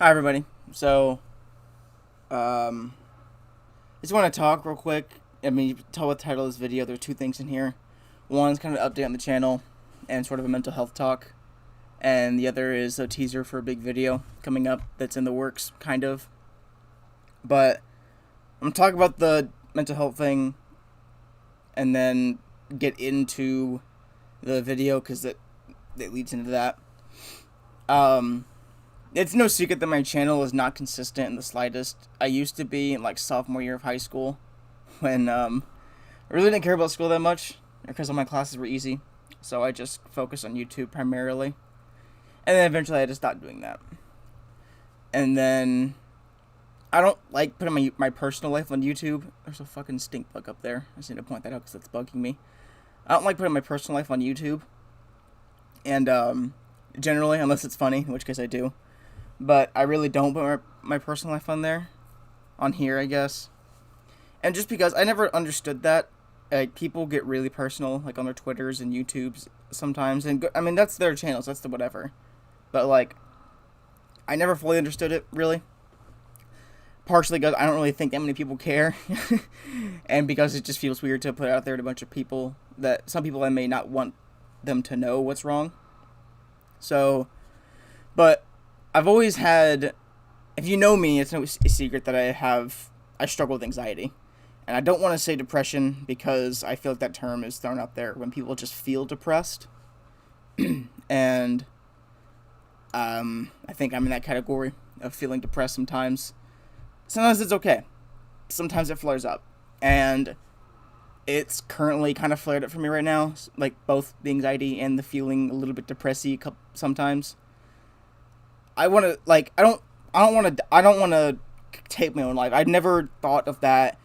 Hi, everybody. Um, just want to talk real quick. I mean, you can tell what the title of this video. There are two things in here. One is kind of an update on the channel and sort of a mental health talk. And the other is a teaser for a big video coming up that's in the works, kind of. But I'm going to talk about the mental health thing and then get into the video because it leads into that. It's no secret that my channel is not consistent in the slightest. I used to be in like sophomore year of high school when I really didn't care about school that much because all my classes were easy. So I just focused on YouTube primarily. And then eventually I just stopped doing that. And then I don't like putting my personal life on YouTube. There's a fucking stink bug up there. I just need to point that out because it's bugging me. I don't like putting my personal life on YouTube. And generally, unless it's funny, in which case I do. But I really don't put my personal life on there. On here, I guess. And just because I never understood that. Like, people get really personal, like, on their Twitters and YouTubes sometimes. And, I mean, that's their channels. That's the whatever. But, like, I never fully understood it, really. Partially because I don't really think that many people care. And because it just feels weird to put out there to a bunch of people that some people I may not want them to know what's wrong. So, but I've always had, if you know me, it's no secret that I struggle with anxiety. And I don't want to say depression because I feel like that term is thrown out there when people just feel depressed. And I think I'm in that category of feeling depressed sometimes. Sometimes it's okay. Sometimes it flares up. And it's currently kind of flared up for me right now. Like, both the anxiety and the feeling a little bit depressy sometimes. I want to, like, I don't want to take my own life. I've never thought of that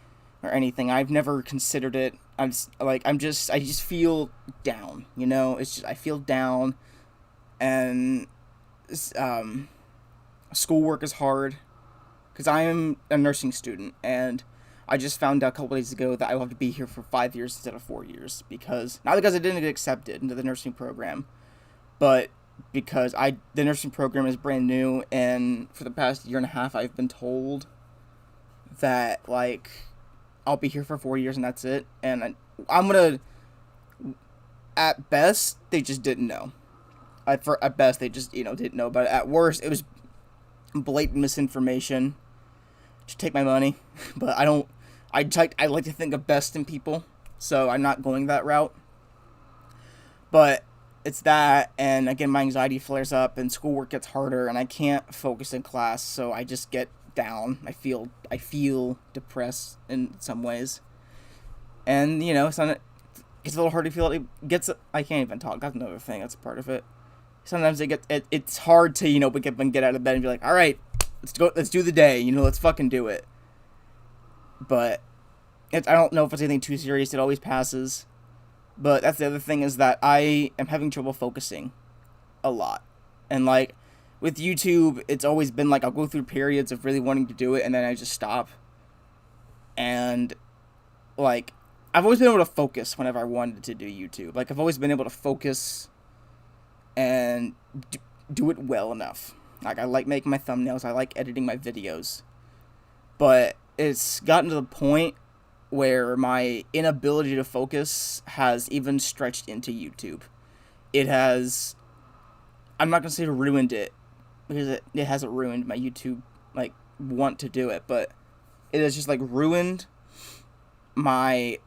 or anything. I've never considered it. I just feel down, you know? It's just, I feel down, and schoolwork is hard, because I am a nursing student, and I just found out a couple days ago that I will have to be here for 5 years instead of 4 years, not because I didn't get accepted into the nursing program, but because the nursing program is brand new, and for the past year and a half I've been told that, like, I'll be here for 4 years and that's it, and I'm gonna, at best, they just didn't know. At best, they just, didn't know, but at worst, it was blatant misinformation to take my money. But I like to think of best in people, so I'm not going that route. But it's that, and again, my anxiety flares up, and schoolwork gets harder, and I can't focus in class, so I just get down. I feel depressed in some ways, and it's a little hard to feel. I can't even talk. That's another thing. That's a part of it. Sometimes it's hard to get out of bed and be like, all right, let's do the day. Let's fucking do it. But I don't know if it's anything too serious. It always passes. But that's the other thing, is that I am having trouble focusing a lot. And, like, with YouTube, it's always been, like, I'll go through periods of really wanting to do it, and then I just stop. And, like, I've always been able to focus whenever I wanted to do YouTube. Like, I've always been able to focus and do it well enough. Like, I like making my thumbnails. I like editing my videos. But it's gotten to the point where my inability to focus has even stretched into YouTube. It has, I'm not going to say ruined it, because it hasn't ruined my YouTube, like, want to do it, but it has just, like, ruined my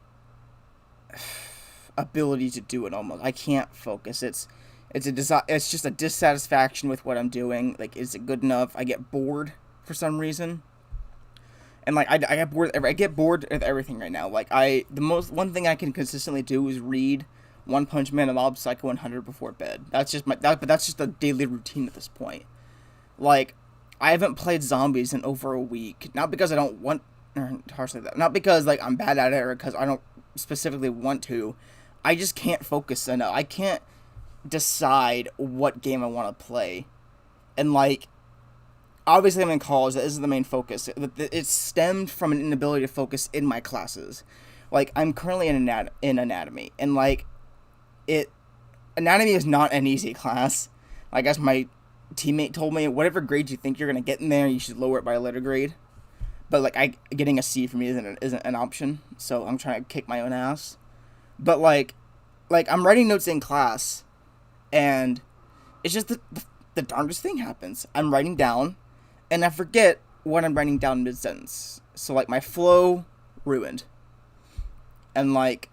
ability to do it almost. I can't focus. It's just a dissatisfaction with what I'm doing. Like, is it good enough? I get bored for some reason. And, like, I get bored with everything right now. Like, one thing I can consistently do is read One Punch Man and Mob Psycho 100 before bed. That's just a daily routine at this point. Like, I haven't played zombies in over a week. Not because I don't want, or harshly that. Not because, like, I'm bad at it, or because I don't specifically want to. I just can't focus enough. I can't decide what game I want to play. And, like, obviously I'm in college. That isn't the main focus. It stemmed from an inability to focus in my classes. Like, I'm currently in anatomy, and, like, anatomy is not an easy class. I guess my teammate told me, whatever grade you think you're gonna get in there, you should lower it by a letter grade. But like, getting a C for me isn't an option. So I'm trying to kick my own ass. But like I'm writing notes in class, and it's just the darndest thing happens. I'm writing down, and I forget what I'm writing down mid sentence. So like my flow ruined, and like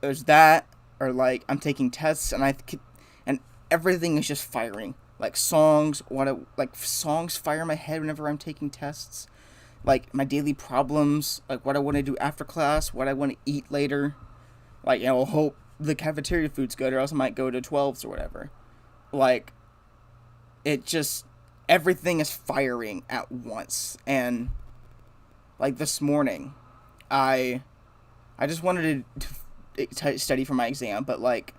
there's that, or like I'm taking tests, and and everything is just firing. Like songs fire in my head whenever I'm taking tests. Like my daily problems, like what I want to do after class, what I want to eat later. Like, hope the cafeteria food's good, or else I might go to 12s or whatever. Like, it just, everything is firing at once. And like this morning, I just wanted to study for my exam, but like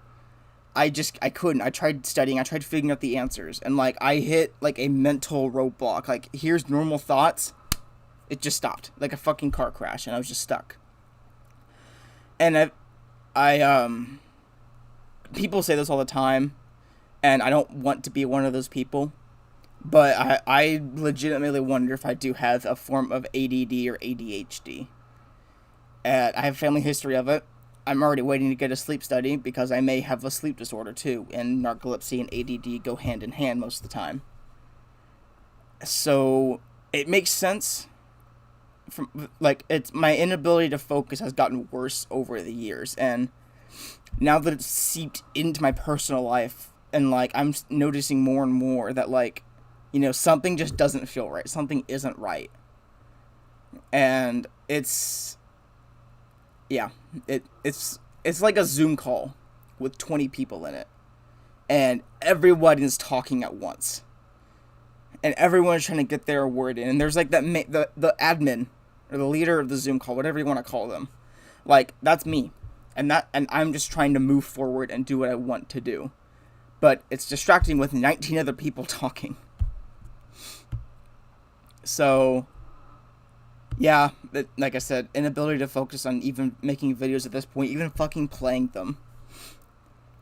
I couldn't. I tried studying, I tried figuring out the answers, and like I hit like a mental roadblock. Like, here's normal thoughts. It just stopped, like a fucking car crash, and I was just stuck. And people say this all the time, and I don't want to be one of those people, but I legitimately wonder if I do have a form of ADD or ADHD. And I have family history of it. I'm already waiting to get a sleep study because I may have a sleep disorder too, and narcolepsy and ADD go hand in hand most of the time. So it makes sense. It's my inability to focus has gotten worse over the years, and now that it's seeped into my personal life, and like I'm noticing more and more that like, something just doesn't feel right, something isn't right, and it's like a Zoom call with 20 people in it, and everyone is talking at once, and everyone is trying to get their word in, and there's like the admin, or the leader of the Zoom call, whatever you want to call them. Like, that's me. And I'm just trying to move forward and do what I want to do. But it's distracting with 19 other people talking. So, yeah, like I said, inability to focus on even making videos at this point, even fucking playing them.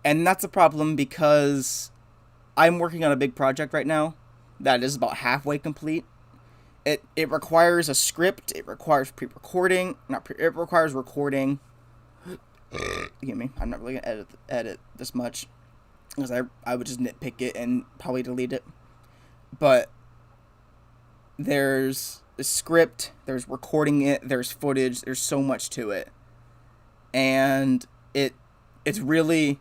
And that's a problem because I'm working on a big project right now that is about halfway complete. It requires a script, it requires pre-recording, it requires recording. Forgive me, I'm not really going to edit this much, because I would just nitpick it and probably delete it. But there's a script, there's recording it, there's footage, there's so much to it. And it's really,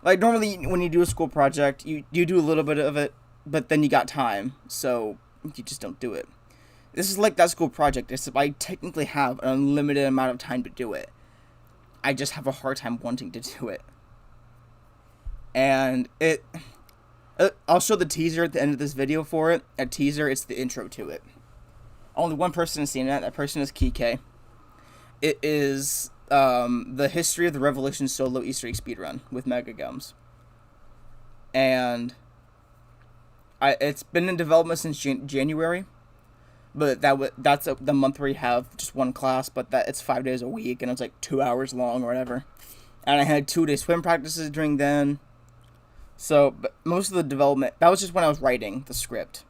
like, normally when you do a school project, you do a little bit of it, but then you got time, so you just don't do it. This is like that school project, except I technically have an unlimited amount of time to do it. I just have a hard time wanting to do it. And I'll show the teaser at the end of this video for it. A teaser, it's the intro to it. Only one person has seen it. That person is Kike. It is the history of the Revelation solo Easter egg speedrun with Mega Gums. And it's been in development since January. But that's the month where you have just one class, but that it's 5 days a week, and it's like 2 hours long or whatever. And I had 2-day swim practices during then. So, but most of the development, that was just when I was writing the script.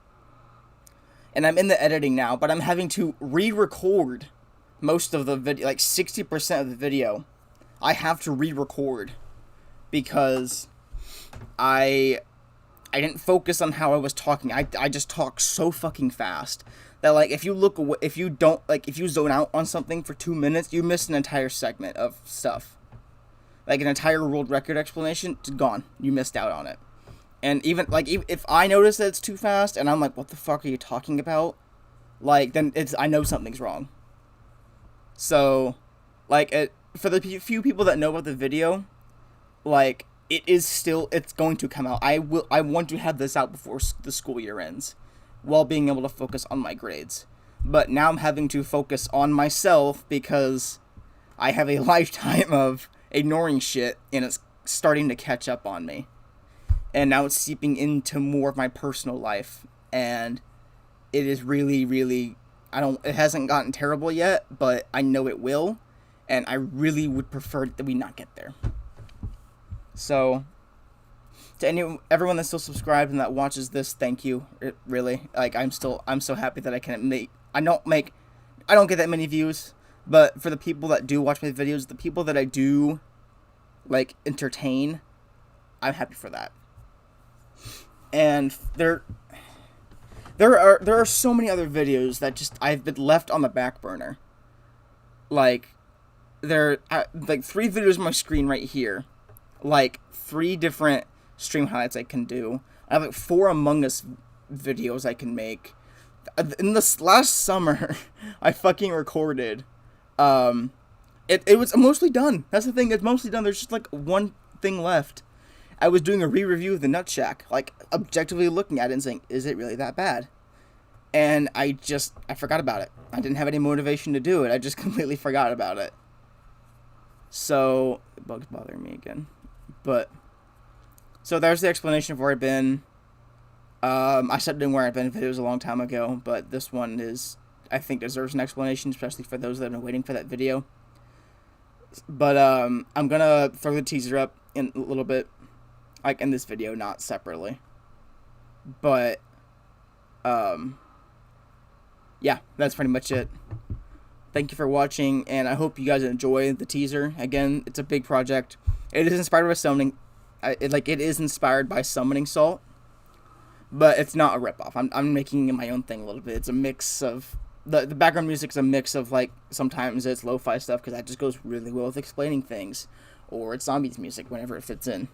And I'm in the editing now, but I'm having to re-record most of the video, like 60% of the video. I have to re-record because I didn't focus on how I was talking. I just talk so fucking fast that, like, if you look away, if you zone out on something for 2 minutes, you miss an entire segment of stuff. Like, an entire world record explanation, it's gone. You missed out on it. And even, like, if I notice that it's too fast, and I'm like, what the fuck are you talking about? Like, then I know something's wrong. So, like, for the few people that know about the video, like, it's going to come out. I want to have this out before the school year ends, while being able to focus on my grades. But now I'm having to focus on myself because I have a lifetime of ignoring shit, and it's starting to catch up on me. And now it's seeping into more of my personal life, and it is really, really, it hasn't gotten terrible yet, but I know it will, and I really would prefer that we not get there. So, To everyone that's still subscribed and that watches this, thank you. Really, like I'm so happy that I don't get that many views, but for the people that do watch my videos, the people that I do like entertain, I'm happy for that. And there are so many other videos that just I've been left on the back burner. Like like 3 videos on my screen right here, like 3 different stream highlights I can do. I have like 4 Among Us videos I can make. In this last summer, I fucking recorded. It was mostly done. That's the thing. It's mostly done. There's just like one thing left. I was doing a re-review of the Nut Shack, like objectively looking at it and saying, "Is it really that bad?" And I forgot about it. I didn't have any motivation to do it. I just completely forgot about it. So the bug's bothering me again, but. So there's the explanation of where I've been. I stopped doing where I've been videos a long time ago, but this one I think deserves an explanation, especially for those that have been waiting for that video. But I'm gonna throw the teaser up in a little bit, like in this video, not separately. But yeah, that's pretty much it. Thank you for watching, and I hope you guys enjoy the teaser. Again, it's a big project. It is inspired by summoning. It is inspired by Summoning Salt, but it's not a ripoff. I'm making my own thing a little bit. It's a mix of the background music's a mix of like sometimes it's lo-fi stuff because that just goes really well with explaining things, or it's zombies music whenever it fits in.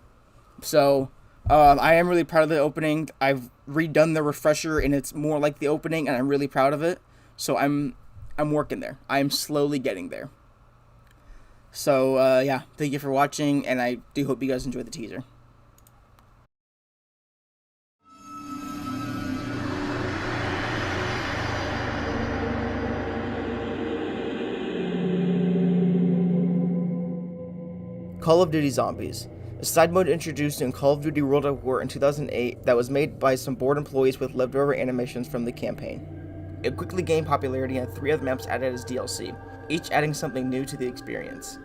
So I am really proud of the opening. I've redone the refresher and it's more like the opening, and I'm really proud of it. So I'm working there. I'm slowly getting there. So, yeah, thank you for watching, and I do hope you guys enjoy the teaser. Call of Duty Zombies. A side mode introduced in Call of Duty World at War in 2008 that was made by some bored employees with leftover animations from the campaign. It quickly gained popularity and 3 other maps added as DLC, each adding something new to the experience.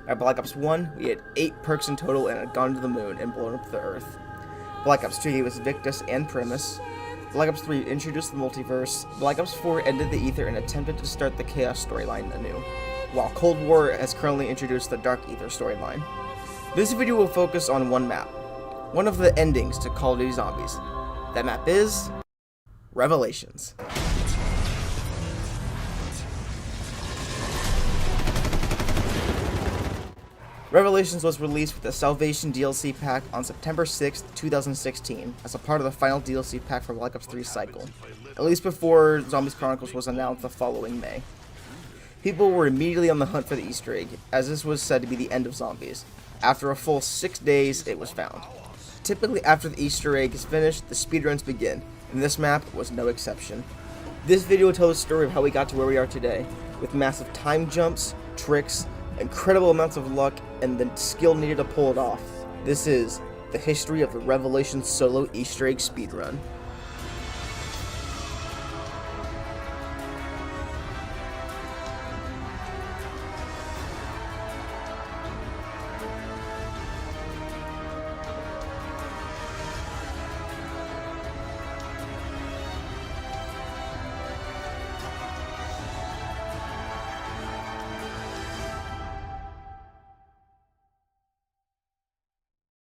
At Black Ops 1, we had 8 perks in total and had gone to the moon and blown up the Earth. Black Ops 2 gave us Victus and Primus. Black Ops 3 introduced the multiverse. Black Ops 4 ended the Ether and attempted to start the Chaos storyline anew, while Cold War has currently introduced the Dark Ether storyline. This video will focus on one map, one of the endings to Call of Duty Zombies. That map is Revelations. Revelations was released with the Salvation DLC pack on September 6th, 2016, as a part of the final DLC pack for Black Ops 3's cycle, at least before Zombies Chronicles was announced the following May. People were immediately on the hunt for the Easter egg, as this was said to be the end of Zombies. After a full 6 days, it was found. Typically after the Easter egg is finished, the speedruns begin, and this map was no exception. This video tells the story of how we got to where we are today, with massive time jumps, tricks, incredible amounts of luck, and the skill needed to pull it off. This is the history of the Revelations solo Easter egg speedrun.